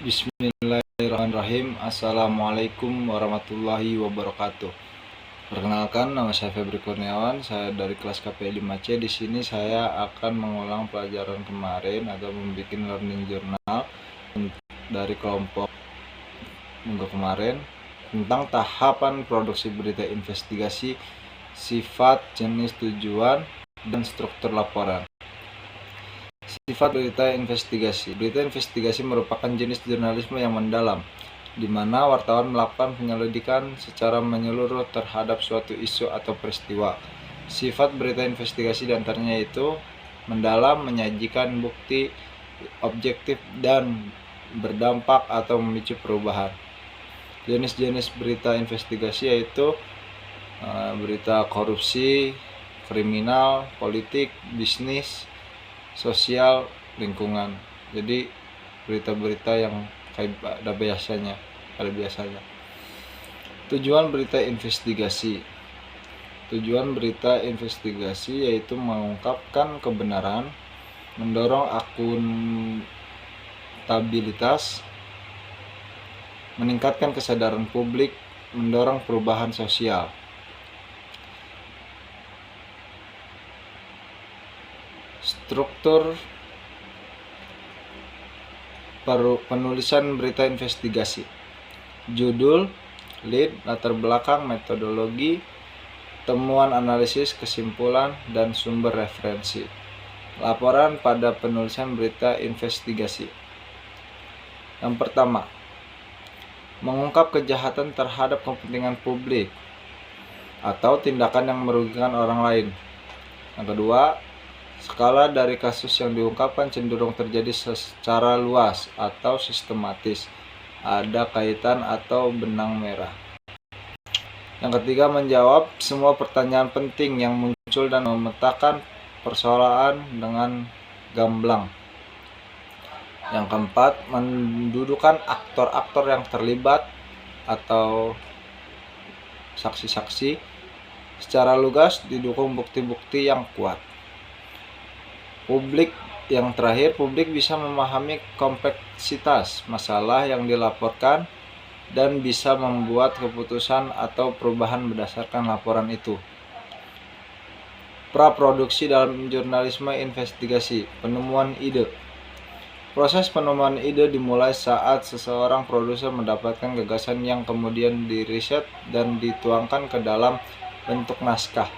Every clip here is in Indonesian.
Bismillahirrahmanirrahim. Assalamualaikum warahmatullahi wabarakatuh. Perkenalkan, nama saya Febri Kurniawan. Saya dari kelas KPI 5C. Di sini saya akan mengulang pelajaran kemarin atau membuat learning journal dari kelompok minggu kemarin tentang tahapan produksi berita investigasi, sifat, jenis, tujuan, dan struktur laporan. Sifat berita investigasi. Berita investigasi merupakan jenis jurnalisme yang mendalam, di mana wartawan melakukan penyelidikan secara menyeluruh terhadap suatu isu atau peristiwa. Sifat berita investigasi diantaranya yaitu mendalam, menyajikan bukti, objektif, dan berdampak atau memicu perubahan. Jenis-jenis berita investigasi yaitu berita korupsi, kriminal, politik, bisnis, sosial, lingkungan. Jadi berita-berita yang kayak ada biasanya. Tujuan berita investigasi. Tujuan berita investigasi yaitu mengungkapkan kebenaran, mendorong akuntabilitas, meningkatkan kesadaran publik, mendorong perubahan sosial. Struktur penulisan berita investigasi. Judul, lead, latar belakang, metodologi, temuan analisis, kesimpulan, dan sumber referensi. Laporan pada penulisan berita investigasi. Yang pertama, mengungkap kejahatan terhadap kepentingan publik atau tindakan yang merugikan orang lain. Yang kedua, skala dari kasus yang diungkapkan cenderung terjadi secara luas atau sistematis, ada kaitan atau benang merah. Yang ketiga, menjawab semua pertanyaan penting yang muncul dan memetakan persoalan dengan gamblang. Yang keempat, mendudukan aktor-aktor yang terlibat atau saksi-saksi secara lugas didukung bukti-bukti yang kuat. Yang terakhir, publik bisa memahami kompleksitas masalah yang dilaporkan dan bisa membuat keputusan atau perubahan berdasarkan laporan itu. Praproduksi dalam jurnalisme investigasi. Penemuan ide. Proses penemuan ide dimulai saat seseorang produser mendapatkan gagasan yang kemudian diriset dan dituangkan ke dalam bentuk naskah.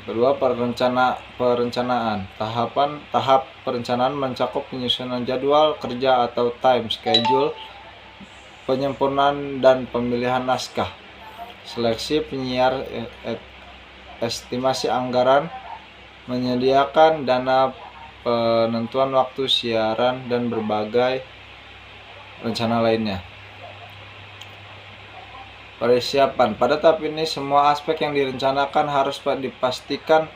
Kedua, perencanaan. Tahap perencanaan mencakup penyusunan jadwal kerja atau time schedule, penyempurnaan dan pemilihan naskah, seleksi penyiar, estimasi anggaran, menyediakan dana, penentuan waktu siaran, dan berbagai rencana lainnya. Persiapan. Pada tahap ini semua aspek yang direncanakan harus dipastikan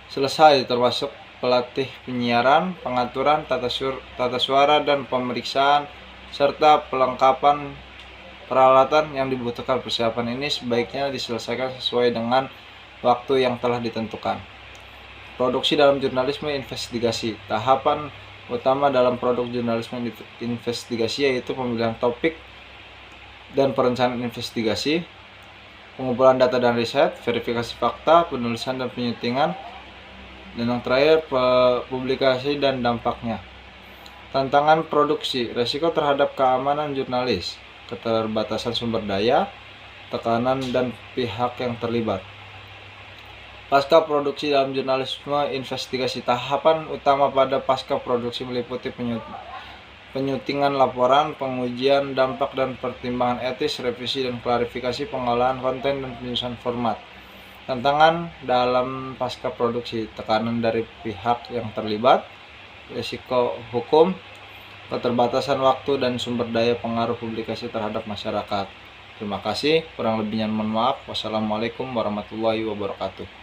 selesai, termasuk pelatih penyiaran, pengaturan tata suara dan pemeriksaan, serta pelengkapan peralatan yang dibutuhkan. Persiapan ini sebaiknya diselesaikan sesuai dengan waktu yang telah ditentukan. Produksi dalam jurnalisme investigasi. Tahapan utama dalam produk jurnalisme investigasi yaitu pemilihan topik dan perencanaan investigasi, pengumpulan data dan riset, verifikasi fakta, penulisan dan penyutingan, dan yang terakhir publikasi dan dampaknya. Tantangan produksi, resiko terhadap keamanan jurnalis, keterbatasan sumber daya, tekanan dan pihak yang terlibat. Pasca produksi dalam jurnalisme investigasi. Tahapan utama pada pasca produksi meliputi penyutingan laporan, pengujian dampak dan pertimbangan etis, revisi dan klarifikasi, pengolahan konten, dan penyusunan format. Tantangan dalam pasca produksi, tekanan dari pihak yang terlibat, risiko hukum, keterbatasan waktu dan sumber daya, pengaruh publikasi terhadap masyarakat. Terima kasih, kurang lebihnya mohon maaf. Wassalamualaikum warahmatullahi wabarakatuh.